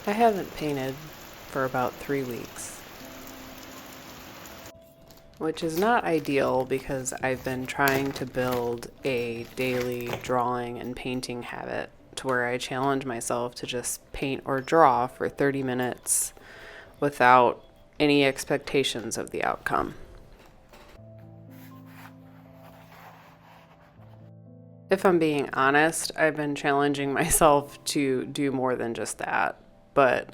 I haven't painted for about 3 weeks, which is not ideal because I've been trying to build a daily drawing and painting habit to where I challenge myself to just paint or draw for 30 minutes without any expectations of the outcome. If I'm being honest, I've been challenging myself to do more than just that. But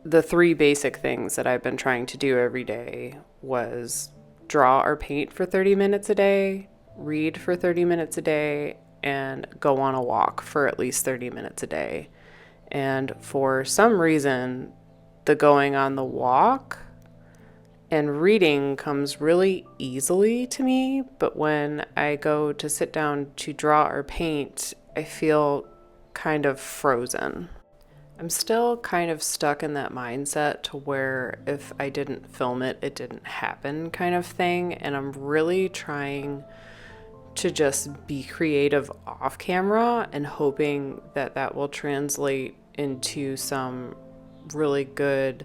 the 3 basic things that I've been trying to do every day was draw or paint for 30 minutes a day, read for 30 minutes a day, and go on a walk for at least 30 minutes a day. And for some reason, the going on the walk and reading comes really easily to me, but when I go to sit down to draw or paint, I feel kind of frozen. I'm still kind of stuck in that mindset to where if I didn't film it, it didn't happen kind of thing, and I'm really trying to just be creative off camera and hoping that that will translate into some really good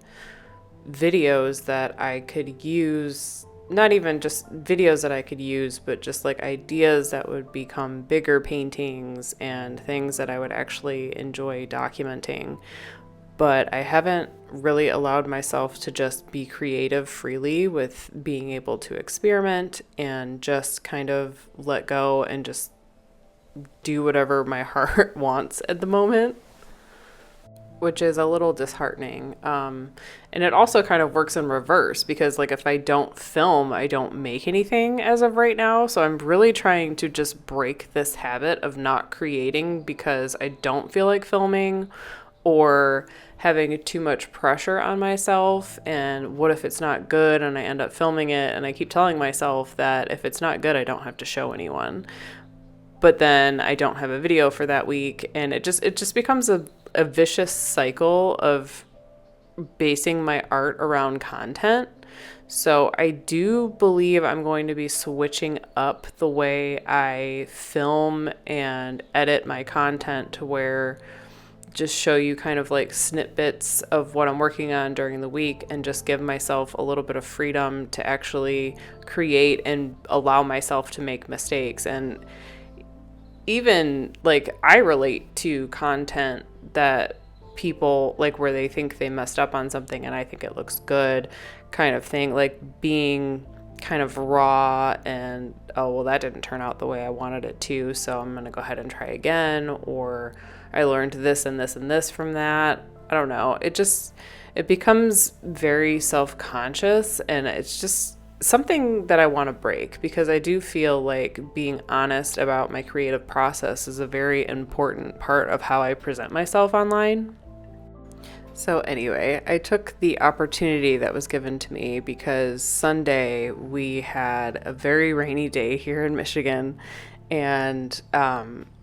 videos that I could use, not even just videos that I could use, but just like ideas that would become bigger paintings and things that I would actually enjoy documenting. But I haven't really allowed myself to just be creative freely with being able to experiment and just kind of let go and just do whatever my heart wants at the moment, which is a little disheartening. And it also kind of works in reverse because like if I don't film, I don't make anything as of right now. So I'm really trying to just break this habit of not creating because I don't feel like filming or having too much pressure on myself. And what if it's not good and I end up filming it? And I keep telling myself that if it's not good, I don't have to show anyone. But then I don't have a video for that week, and it just becomes a vicious cycle of basing my art around content. So I do believe I'm going to be switching up the way I film and edit my content to where just show you kind of like snippets of what I'm working on during the week and just give myself a little bit of freedom to actually create and allow myself to make mistakes. And even like I relate to content that people like where they think they messed up on something and I think it looks good kind of thing, like being kind of raw and, oh, well, that didn't turn out the way I wanted it to, so I'm going to go ahead and try again, or I learned this and this and this from that. I don't know. It becomes very self-conscious, and it's just something that I want to break because I do feel like being honest about my creative process is a very important part of how I present myself online. So anyway, I took the opportunity that was given to me because Sunday we had a very rainy day here in Michigan, and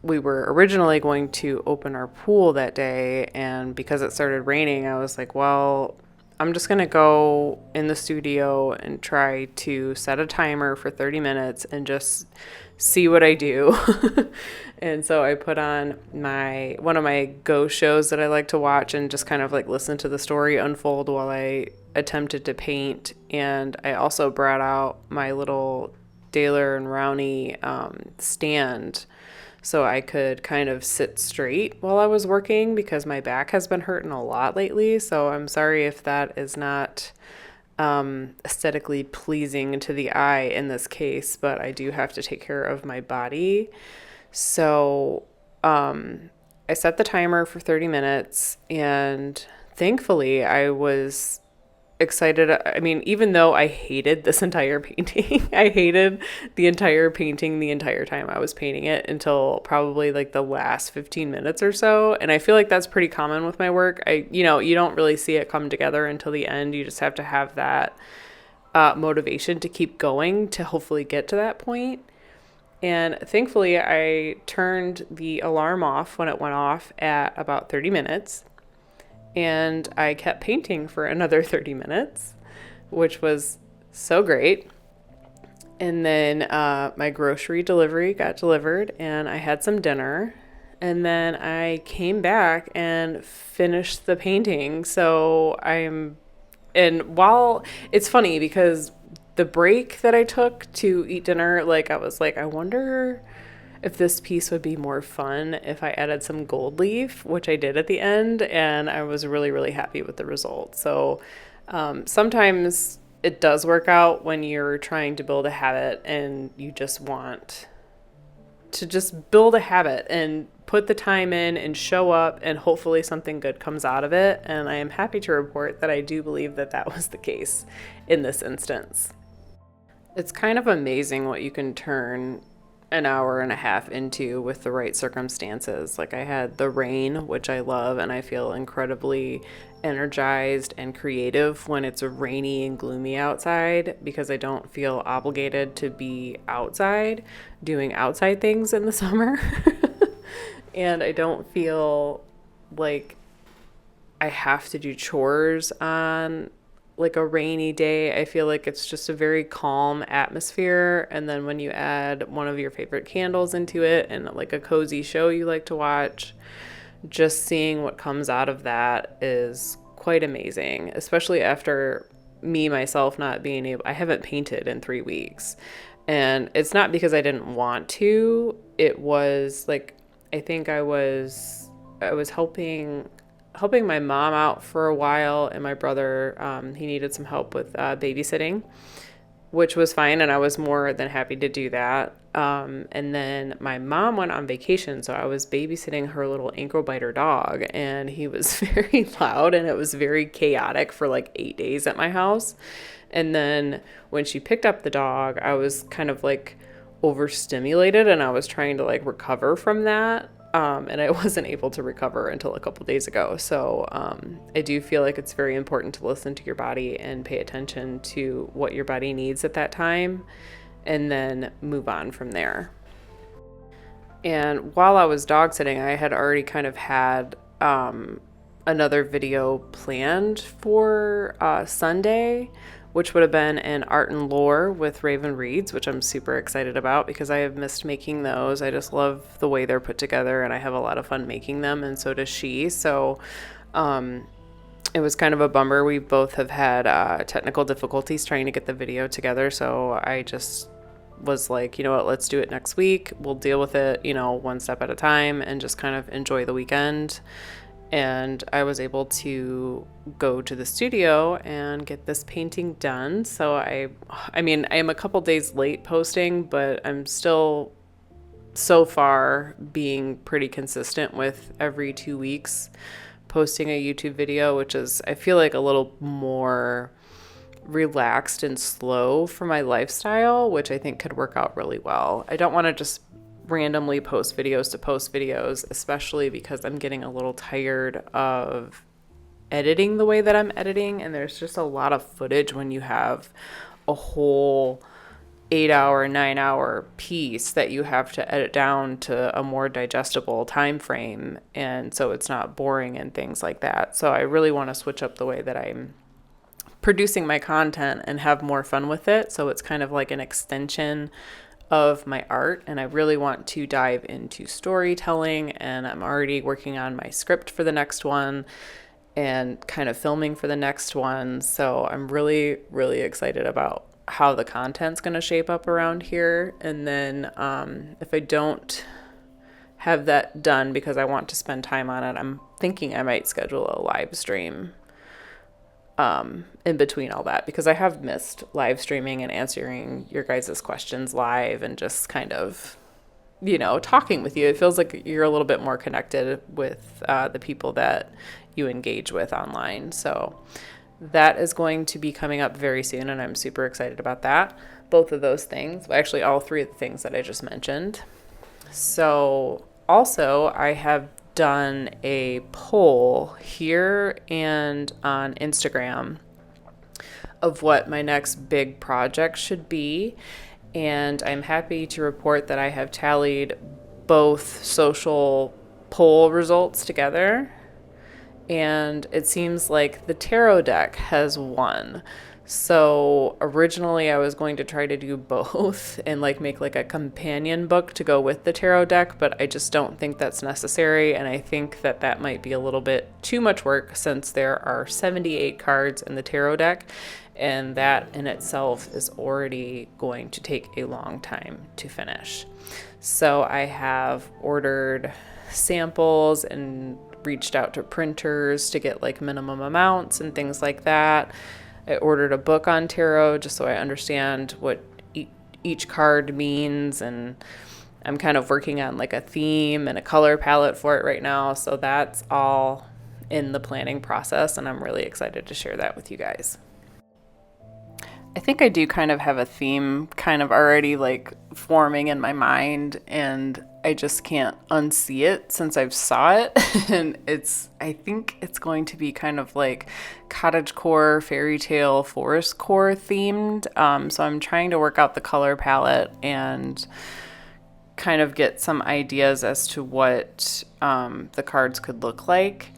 we were originally going to open our pool that day, and because it started raining, I was like, well, I'm just going to go in the studio and try to set a timer for 30 minutes and just see what I do. And so I put on one of my Go shows that I like to watch and just kind of like listen to the story unfold while I attempted to paint. And I also brought out my little Daler and Rowney stand so I could kind of sit straight while I was working because my back has been hurting a lot lately. So I'm sorry if that is not aesthetically pleasing to the eye in this case, but I do have to take care of my body. So I set the timer for 30 minutes, and thankfully I was excited. I mean, even though I hated this entire painting, I hated the entire painting the entire time I was painting it until probably like the last 15 minutes or so. And I feel like that's pretty common with my work. You don't really see it come together until the end. You just have to have that motivation to keep going to hopefully get to that point. And thankfully, I turned the alarm off when it went off at about 30 minutes. And I kept painting for another 30 minutes, which was so great. And then my grocery delivery got delivered, and I had some dinner. and then I came back and finished the painting. So and while it's funny because the break that I took to eat dinner, like I was like, I wonder if this piece would be more fun if I added some gold leaf, which I did at the end, and I was really, really happy with the result. So sometimes it does work out when you're trying to build a habit and you just want to just build a habit and put the time in and show up, and hopefully something good comes out of it. And I am happy to report that I do believe that that was the case in this instance. It's kind of amazing what you can turn an hour and a half into with the right circumstances. Like I had the rain, which I love, and I feel incredibly energized and creative when it's rainy and gloomy outside because I don't feel obligated to be outside doing outside things in the summer. And I don't feel like I have to do chores on like a rainy day. I feel like it's just a very calm atmosphere. And then when you add one of your favorite candles into it and like a cozy show you like to watch, just seeing what comes out of that is quite amazing, especially after me myself not being able, I haven't painted in 3 weeks. And it's not because I didn't want to. It was like, I think I was helping my mom out for a while, and my brother, he needed some help with babysitting, which was fine, and I was more than happy to do that. And then my mom went on vacation, so I was babysitting her little ankle biter dog, and he was very loud, and it was very chaotic for like 8 days at my house. And then when she picked up the dog, I was kind of like overstimulated, and I was trying to like recover from that. And I wasn't able to recover until a couple days ago. So I do feel like it's very important to listen to your body and pay attention to what your body needs at that time, and then move on from there. And while I was dog sitting, I had already kind of had another video planned for Sunday, which would have been an art and lore with Raven Reeds, which I'm super excited about because I have missed making those. I just love the way they're put together, and I have a lot of fun making them, and so does she. So it was kind of a bummer. We both have had technical difficulties trying to get the video together, so I just was like, you know what, let's do it next week. We'll deal with it, one step at a time, and just kind of enjoy the weekend. And I was able to go to the studio and get this painting done. So I am a couple days late posting, but I'm still so far being pretty consistent with every 2 weeks posting a YouTube video, which is, I feel like, a little more relaxed and slow for my lifestyle, which I think could work out really well. I don't want to just randomly post videos to post videos, especially because I'm getting a little tired of editing the way that I'm editing, and there's just a lot of footage when you have a whole 8-hour, 9-hour piece that you have to edit down to a more digestible time frame, and so it's not boring and things like that. So I really want to switch up the way that I'm producing my content and have more fun with it, so it's kind of like an extension of my art. And I really want to dive into storytelling, and I'm already working on my script for the next one and kind of filming for the next one. So I'm really, really excited about how the content's going to shape up around here. And then if I don't have that done because I want to spend time on it, I'm thinking I might schedule a live stream in between all that, because I have missed live streaming and answering your guys' questions live and just kind of, talking with you. It feels like you're a little bit more connected with the people that you engage with online. So that is going to be coming up very soon, and I'm super excited about that. Both of those things, actually all three of the things that I just mentioned. So also I have done a poll here and on Instagram of what my next big project should be, and I'm happy to report that I have tallied both social poll results together, and it seems like the tarot deck has won. So originally I was going to try to do both and like make like a companion book to go with the tarot deck, but I just don't think that's necessary. And I think that that might be a little bit too much work since there are 78 cards in the tarot deck. And that in itself is already going to take a long time to finish. So I have ordered samples and reached out to printers to get like minimum amounts and things like that. I ordered a book on tarot just so I understand what each card means, and I'm kind of working on like a theme and a color palette for it right now. So that's all in the planning process, and I'm really excited to share that with you guys. I think I do kind of have a theme kind of already like forming in my mind, and I just can't unsee it since I've saw it. And I think it's going to be kind of like cottagecore, fairy tale, forestcore themed. So I'm trying to work out the color palette and kind of get some ideas as to what the cards could look like.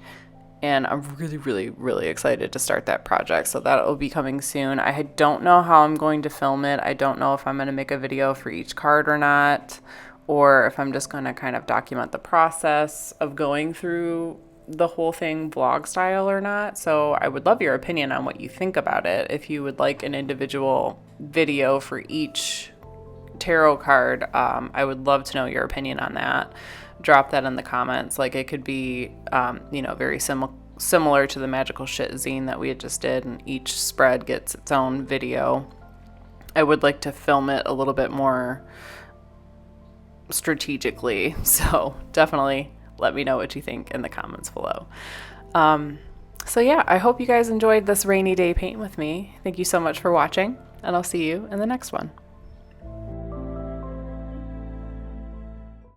And I'm really, really, really excited to start that project. So that will be coming soon. I don't know how I'm going to film it. I don't know if I'm going to make a video for each card or not, or if I'm just going to kind of document the process of going through the whole thing vlog style or not. So I would love your opinion on what you think about it. If you would like an individual video for each tarot card, I would love to know your opinion on that. Drop that in the comments. Like, it could be, very similar to the magical shit zine that we had just did, and each spread gets its own video. I would like to film it a little bit more strategically, so definitely let me know what you think in the comments below. So yeah, I hope you guys enjoyed this rainy day paint with me. Thank you so much for watching, and I'll see you in the next one.